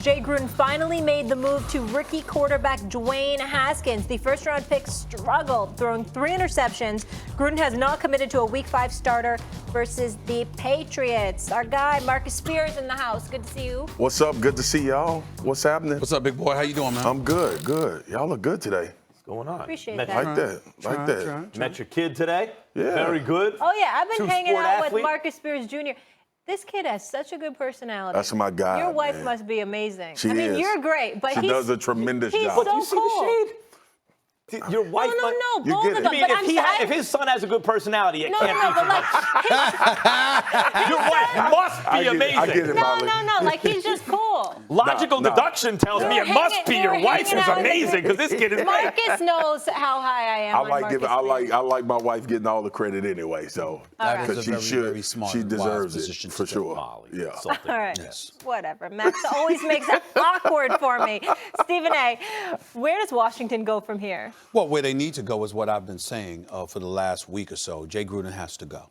Jay Gruden finally made the move to rookie quarterback Dwayne Haskins. The first-round pick struggled, throwing 3 interceptions. Gruden has not committed to a Week 5 starter versus the Patriots. Our guy, Marcus Spears, in the house. Good to see you. What's up? Good to see y'all. What's happening? What's up, big boy? How you doing, man? I'm good, good. Y'all look good today. What's going on? Appreciate Met that. Like that, like that. Met your kid today? Yeah. Very good. Oh, yeah, I've been True hanging sport out athlete. with Marcus Spears Jr. This kid has such a good personality. That's my guy. Your wife man. must be amazing. She I mean, is. you're great, but She does a tremendous he's job. so Do you see cool. the shade? Your wife. No, You both get of it. them. I mean, But if his son has a good personality, it no, can't be but like, your wife must be amazing. I get it, Molly. no, like he's just cool. Logical No. deduction tells me it must be your wife is amazing because this kid is great. Marcus knows how high I am. I on like Marcus giving. Spears. I like my wife getting all the credit anyway. So That because is a she very, should, very smart she and wise deserves position it to for take, sure. Molly, Yeah. something. All right. Yes. Whatever. Max always makes it awkward for me. Stephen A., where does Washington go from here? Well, where they need to go is what I've been saying for the last week or so. Jay Gruden has to go.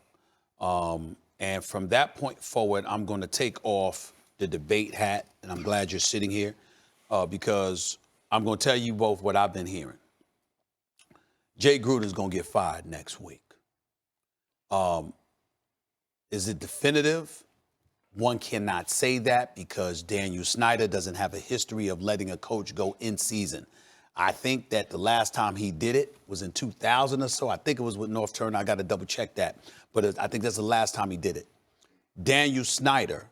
And from that point forward, I'm going to take off the debate hat, and I'm glad you're sitting here because I'm going to tell you both what I've been hearing. Jay Gruden's going to get fired next week. Is it definitive? One cannot say that because Daniel Snyder doesn't have a history of letting a coach go in season. I think that the last time he did it was in 2000 or so. I think it was with North Turner. I got to double check that. But I think that's the last time he did it. Daniel Snyder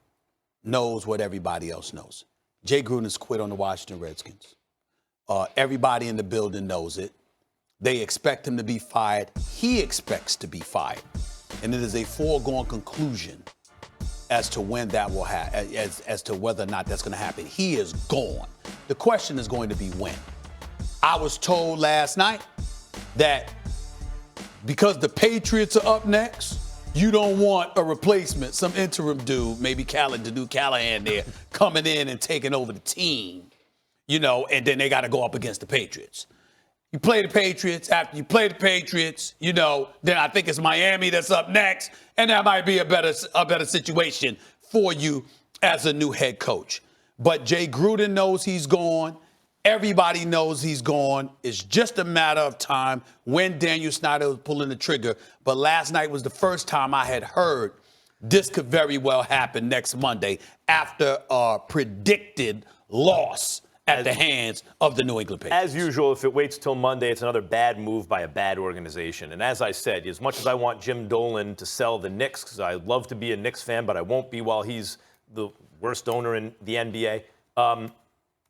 knows what everybody else knows. Jay Gruden's quit on the Washington Redskins. Everybody in the building knows it. They expect him to be fired. He expects to be fired. And it is a foregone conclusion as to when that will happen, as to whether or not that's going to happen. He is gone. The question is going to be when. I was told last night that because the Patriots are up next, you don't want a replacement, some interim dude, maybe Callahan there, coming in and taking over the team, and then they got to go up against the Patriots. You play the Patriots. After you play the Patriots, then I think it's Miami that's up next, and that might be a better situation for you as a new head coach. But Jay Gruden knows he's gone. Everybody knows he's gone. It's just a matter of time when Daniel Snyder was pulling the trigger. But last night was the first time I had heard this could very well happen next Monday after a predicted loss at the hands of the New England Patriots. As usual, if it waits till Monday, it's another bad move by a bad organization. And as I said, as much as I want Jim Dolan to sell the Knicks, because I love to be a Knicks fan, but I won't be while he's the worst owner in the NBA,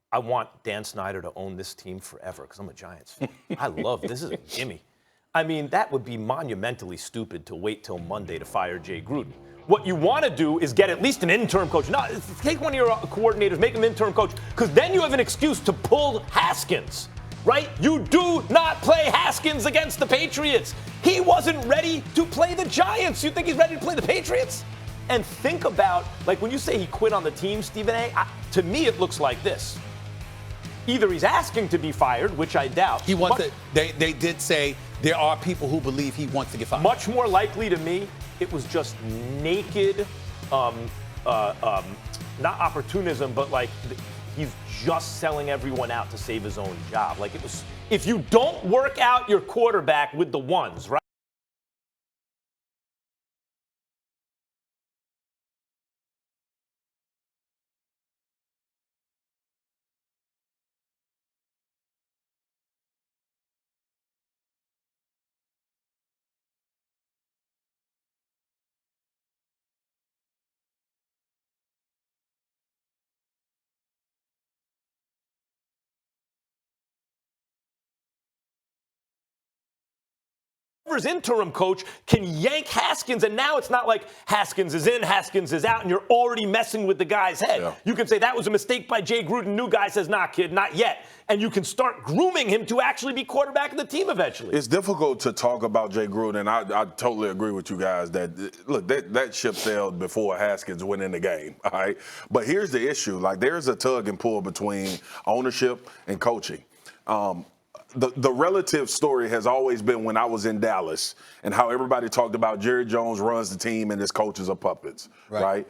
I want Dan Snyder to own this team forever because I'm a Giants fan. I love this. Is a gimme. I mean, that would be monumentally stupid to wait till Monday to fire Jay Gruden. What you want to do is get at least an interim coach. Not take one of your coordinators, make him interim coach, because then you have an excuse to pull Haskins, right? You do not play Haskins against the Patriots. He wasn't ready to play the Giants. You think he's ready to play the Patriots? And think about, like when you say he quit on the team, Stephen A., to me it looks like this. Either he's asking to be fired, which I doubt. He wants to, they did say there are people who believe he wants to get fired. Much more likely to me, it was just naked, not opportunism, but like he's just selling everyone out to save his own job. Like it was, if you don't work out your quarterback with the ones, right? Whoever's interim coach can yank Haskins, and now it's not like Haskins is in, Haskins is out, and you're already messing with the guy's head. Yeah. You can say that was a mistake by Jay Gruden. New guy says, nah, kid, not yet. And you can start grooming him to actually be quarterback of the team eventually. It's difficult to talk about Jay Gruden, and I totally agree with you guys that, look, that ship sailed before Haskins went in the game, all right? But here's the issue. Like, there's a tug and pull between ownership and coaching. The relative story has always been when I was in Dallas and how everybody talked about Jerry Jones runs the team and his coaches are puppets, right?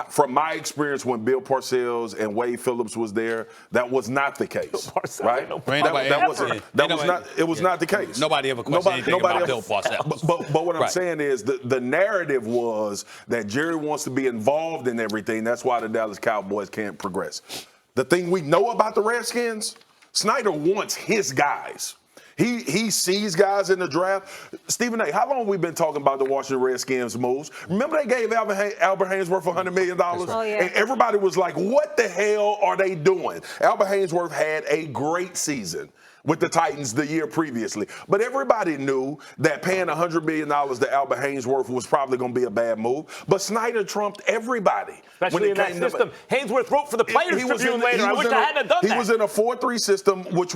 From my experience when Bill Parcells and Wade Phillips was there, that was not the case. Parcells, right? It was not the case. Nobody ever questioned anything about Bill Parcells. But what I'm saying is the narrative was that Jerry wants to be involved in everything. That's why the Dallas Cowboys can't progress. The thing we know about the Redskins, Snyder wants his guys. He sees guys in the draft. Stephen A., how long have we been talking about the Washington Redskins moves? Remember they gave Albert Haynesworth $100 million? Oh, yeah. And everybody was like, what the hell are they doing? Albert Haynesworth had a great season with the Titans the year previously. But everybody knew that paying $100 million to Albert Haynesworth was probably going to be a bad move. But Snyder trumped everybody. Especially in that system. Haynesworth wrote for the Players Tribune later. I wish I hadn't done that. He was in a 4-3 system, which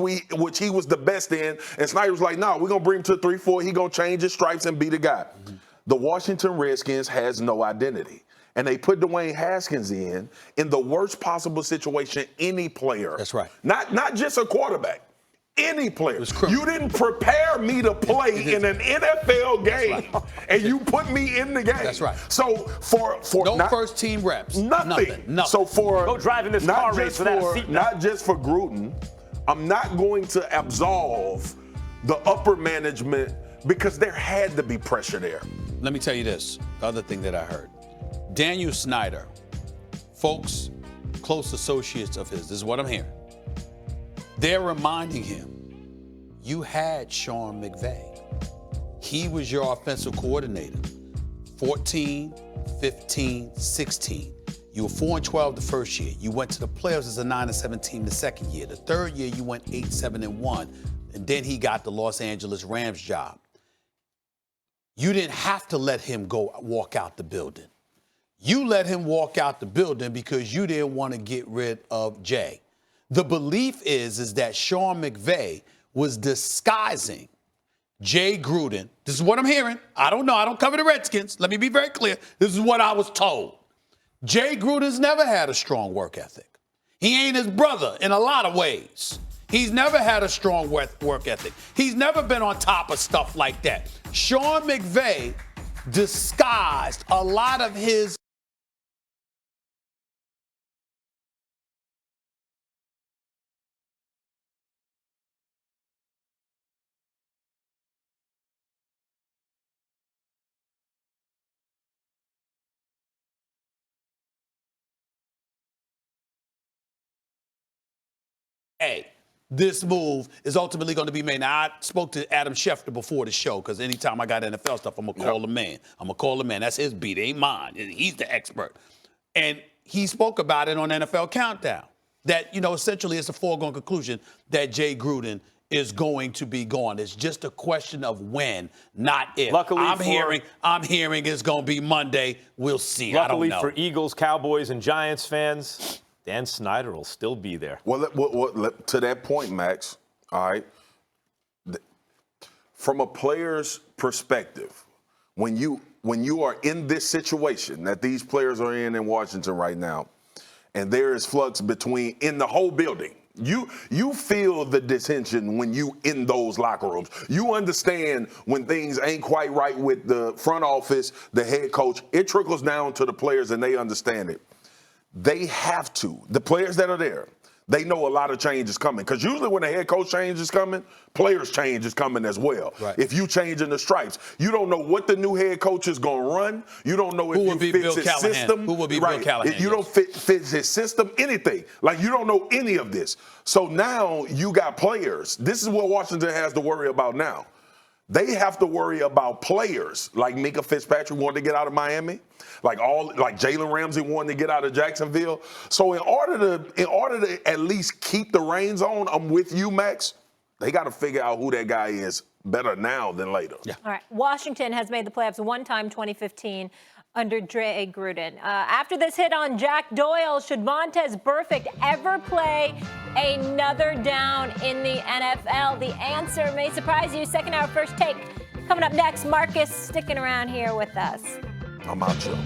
he was the best in. And Snyder was like, no, we're going to bring him to 3-4. He's going to change his stripes and be the guy. Mm-hmm. The Washington Redskins has no identity. And they put Dwayne Haskins in the worst possible situation any player. That's right. Not just a quarterback. Any player. You didn't prepare me to play in an NFL game, and you put me in the game. That's right. So for no first team reps. Nothing. So go driving this car race without a seat. Not just for Gruden, I'm not going to absolve the upper management because there had to be pressure there. Let me tell you this. The other thing that I heard. Daniel Snyder, folks, close associates of his, this is what I'm hearing. They're reminding him, you had Sean McVay. He was your offensive coordinator. 14, 15, 16. You were 4-12 the first year. You went to the playoffs as a 9-7 team the second year. The third year, you went 8-7-1. And then he got the Los Angeles Rams job. You didn't have to let him walk out the building. You let him walk out the building because you didn't want to get rid of Jay. The belief is that Sean McVay was disguising Jay Gruden. This is what I'm hearing. I don't know. I don't cover the Redskins. Let me be very clear. This is what I was told. Jay Gruden's never had a strong work ethic. He ain't his brother in a lot of ways. He's never had a strong work ethic. He's never been on top of stuff like that. Sean McVay disguised a lot of his this move is ultimately going to be made. Now, I spoke to Adam Schefter before the show because anytime I got NFL stuff, I'm going to call the man. That's his beat. It ain't mine. He's the expert. And he spoke about it on NFL Countdown that, essentially it's a foregone conclusion that Jay Gruden is going to be gone. It's just a question of when, not if. Luckily I'm hearing it's going to be Monday. We'll see. I don't know. Luckily for Eagles, Cowboys, and Giants fans, Dan Snyder will still be there. Well, to that point, Max, all right, from a player's perspective, when you are in this situation that these players are in Washington right now, and there is flux in the whole building, you feel the dissension when you in those locker rooms. You understand when things ain't quite right with the front office, the head coach. It trickles down to the players, and they understand it. They have to. The players that are there, they know a lot of change is coming. Because usually when a head coach change is coming, players change is coming as well. Right. If you change in the stripes, you don't know what the new head coach is going to run. You don't know if you fit his system. Who will be Bill Callahan? You don't fit his system, anything. Like, you don't know any of this. So now you got players. This is what Washington has to worry about now. They have to worry about players like Minka Fitzpatrick wanted to get out of Miami, like Jalen Ramsey wanted to get out of Jacksonville. So in order to at least keep the reins on, I'm with you, Max. They got to figure out who that guy is better now than later. Yeah. All right. Washington has made the playoffs one time, 2015, under Jay Gruden. After this hit on Jack Doyle, should Montez Burfict ever play another down in the NFL? The answer may surprise you. Second hour, first take. Coming up next, Marcus sticking around here with us. I'm out, Joe.